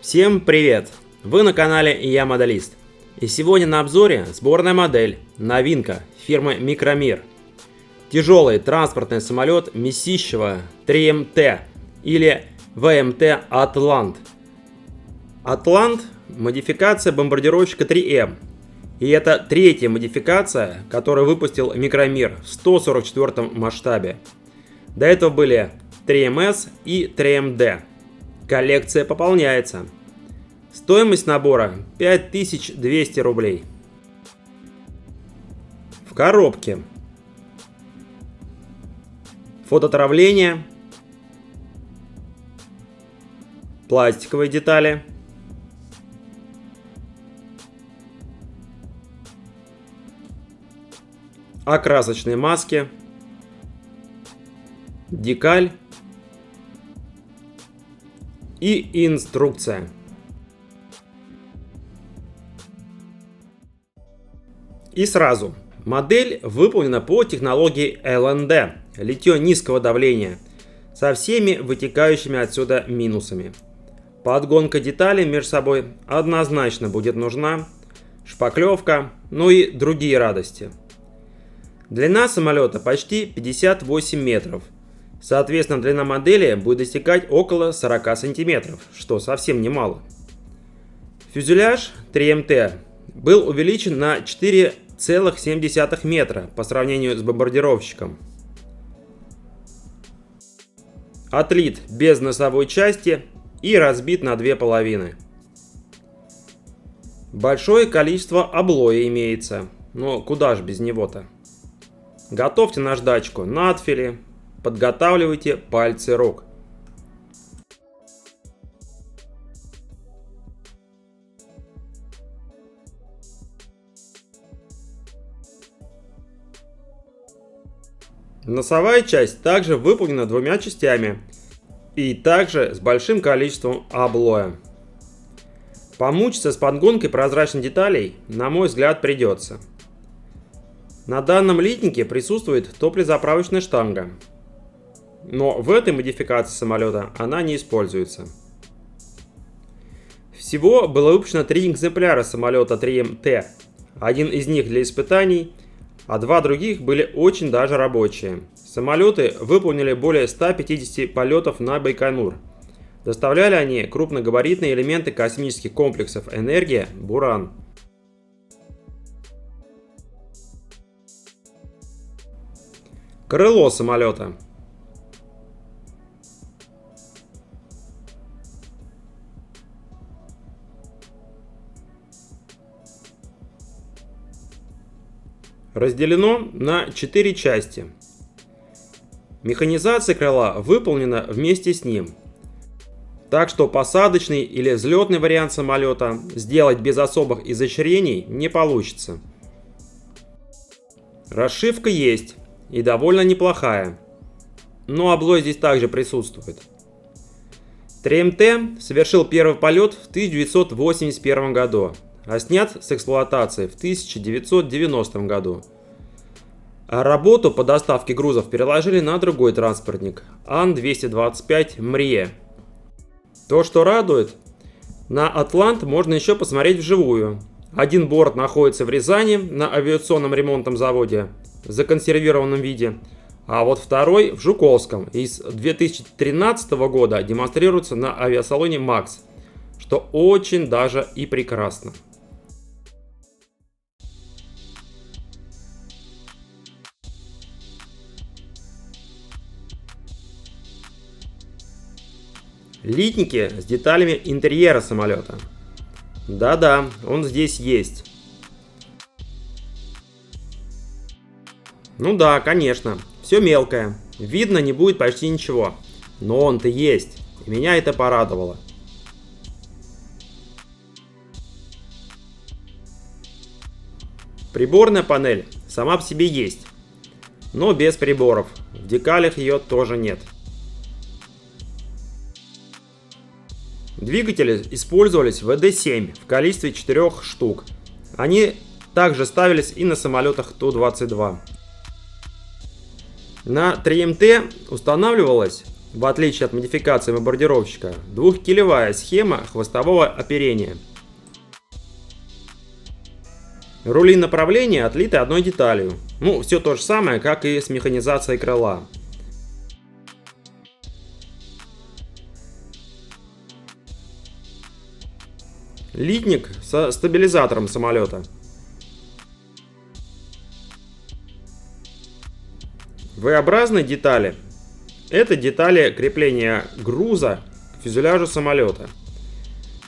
Всем привет! Вы на канале Я Моделист. И сегодня на обзоре сборная модель, новинка фирмы Микромир. Тяжелый транспортный самолет Месищева 3МТ или ВМТ Атлант. Атлант – модификация бомбардировщика 3М. И это третья модификация, которую выпустил Микромир в 144 масштабе. До этого были 3МС и 3МД. Коллекция пополняется. Стоимость набора 5200 рублей. В коробке фототравление, пластиковые детали, окрасочные маски, декаль и инструкция. И сразу, модель выполнена по технологии ЛНД, литье низкого давления, со всеми вытекающими отсюда минусами. Подгонка деталей между собой однозначно будет нужна, шпаклевка, ну и другие радости. Длина самолета почти 58 метров. Соответственно, длина модели будет достигать около 40 сантиметров, что совсем немало. Фюзеляж 3МТ был увеличен на 4,7 метра по сравнению с бомбардировщиком. Отлит без носовой части и разбит на две половины. Большое количество облоя имеется, но куда ж без него-то. Готовьте наждачку надфили. Подготавливайте пальцы рук. Носовая часть также выполнена двумя частями и также с большим количеством облоя. Помучиться с подгонкой прозрачных деталей, на мой взгляд, придется. На данном литнике присутствует топливозаправочная штанга. Но в этой модификации самолета она не используется. Всего было выпущено 3 экземпляра самолета 3МТ. Один из них для испытаний, а два других были очень даже рабочие. Самолеты выполнили более 150 полетов на Байконур. Доставляли они крупногабаритные элементы космических комплексов «Энергия», «Буран». Крыло самолета. Разделено на 4 части. Механизация крыла выполнена вместе с ним. Так что посадочный или взлетный вариант самолета сделать без особых изощрений не получится. Расшивка есть и довольно неплохая, но облой здесь также присутствует. 3МТ совершил первый полет в 1981 году. А снят с эксплуатации в 1990 году. А работу по доставке грузов переложили на другой транспортник Ан-225 МРЕ. То, что радует, на Атлант можно еще посмотреть вживую. Один борт находится в Рязани на авиационном ремонтном заводе в законсервированном виде, а вот второй в Жуковском и с 2013 года демонстрируется на авиасалоне МАКС, что очень даже и прекрасно. Литники с деталями интерьера самолета. Да-да, он здесь есть. Ну да, конечно, все мелкое. Видно не будет почти ничего. Но он-то есть. И меня это порадовало. Приборная панель сама по себе есть. Но без приборов. В декалях ее тоже нет. Двигатели использовались в ВД-7 в количестве 4 штук. Они также ставились и на самолетах Ту-22. На 3МТ устанавливалась в отличие от модификации бомбардировщика, двухкилевая схема хвостового оперения. Рули направления отлиты одной деталью. Ну, все то же самое, как и с механизацией крыла. Литник со стабилизатором самолета. V-образные детали – это детали крепления груза к фюзеляжу самолета.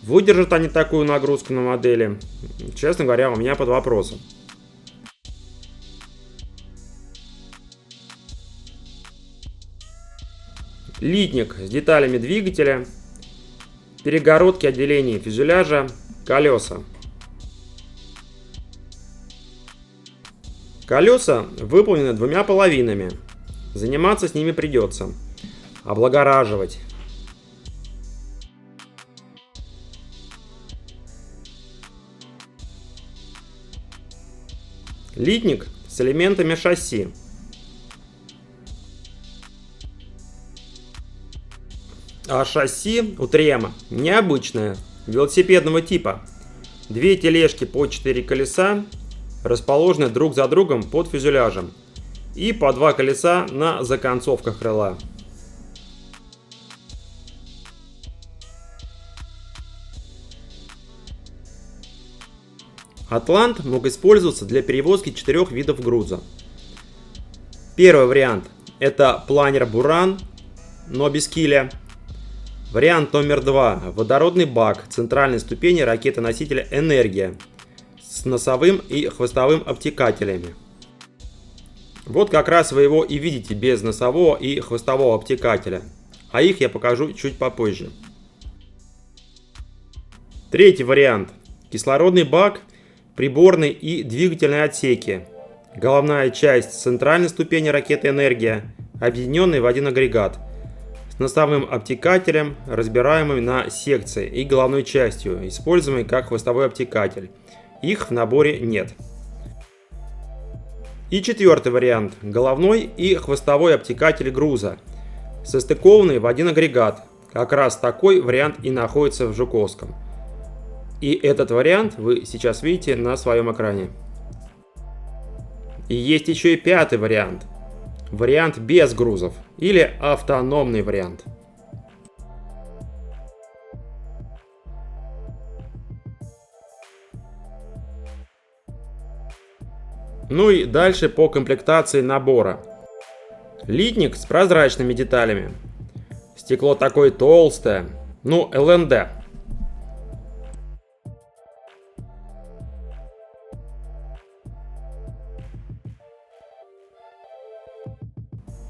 Выдержат они такую нагрузку на модели? Честно говоря, у меня под вопросом. Литник с деталями двигателя, перегородки отделений фюзеляжа, колеса. Колеса выполнены двумя половинами. Заниматься с ними придется. Облагораживать. Литник с элементами шасси. А шасси у Трема необычное, велосипедного типа. Две тележки по 4 колеса расположены друг за другом под фюзеляжем и по 2 колеса на законцовках крыла. Атлант мог использоваться для перевозки 4 видов груза. Первый вариант – это планер Буран, но без киля. Вариант номер 2 – водородный бак центральной ступени ракеты-носителя «Энергия» с носовым и хвостовым обтекателями. Вот как раз вы его и видите без носового и хвостового обтекателя, а их я покажу чуть попозже. Третий вариант – кислородный бак, приборный и двигательные отсеки, головная часть центральной ступени ракеты «Энергия», объединенные в один агрегат, с носовым обтекателем, разбираемым на секции, и головной частью, используемой как хвостовой обтекатель. Их в наборе нет. И четвертый вариант – головной и хвостовой обтекатель груза, состыкованные в один агрегат. Как раз такой вариант и находится в Жуковском. И этот вариант вы сейчас видите на своем экране. И есть еще и пятый вариант. Вариант без грузов или автономный вариант. Ну и дальше по комплектации набора. Литник с прозрачными деталями. Стекло такое толстое. Ну, ЛНД.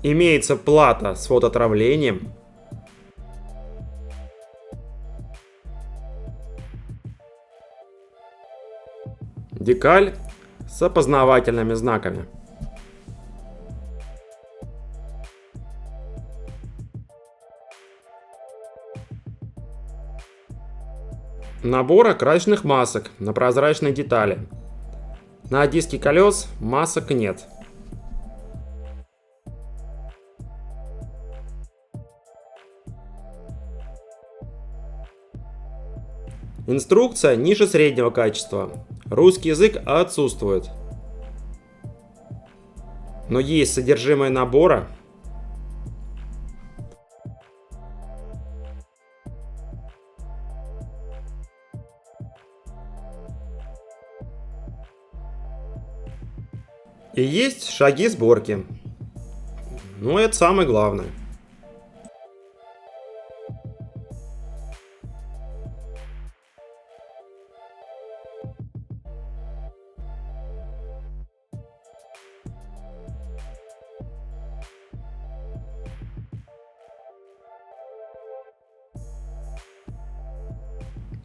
Имеется плата с фотоотравлением. Декаль с опознавательными знаками. Набор окрасочных масок на прозрачные детали. На диске колес масок нет. Инструкция ниже среднего качества. Русский язык отсутствует. Но есть содержимое набора. И есть шаги сборки. Но это самое главное.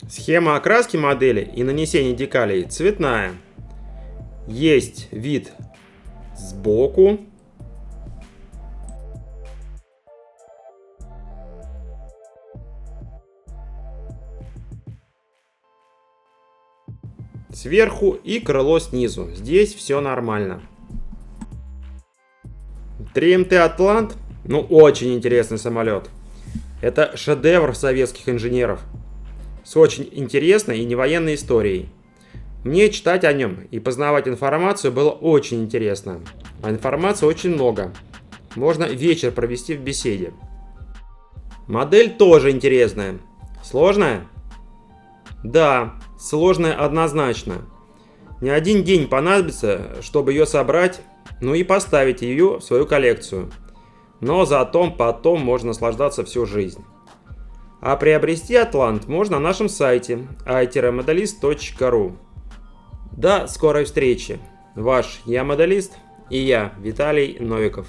Схема окраски модели и нанесения декалей цветная. Есть вид сбоку. Сверху и крыло снизу. Здесь все нормально. 3МТ Атлант Ну, очень интересный самолет. Это шедевр советских инженеров с очень интересной и невоенной историей. Мне читать о нем и познавать информацию было очень интересно. А информации очень много. Можно вечер провести в беседе. Модель тоже интересная. Сложная? Да, сложная однозначно. Не один день понадобится, чтобы ее собрать, ну и поставить ее в свою коллекцию. Но зато потом можно наслаждаться всю жизнь. А приобрести Атлант можно на нашем сайте it-modelist.ru. До скорой встречи. Ваш Я Моделист и я, Виталий Новиков.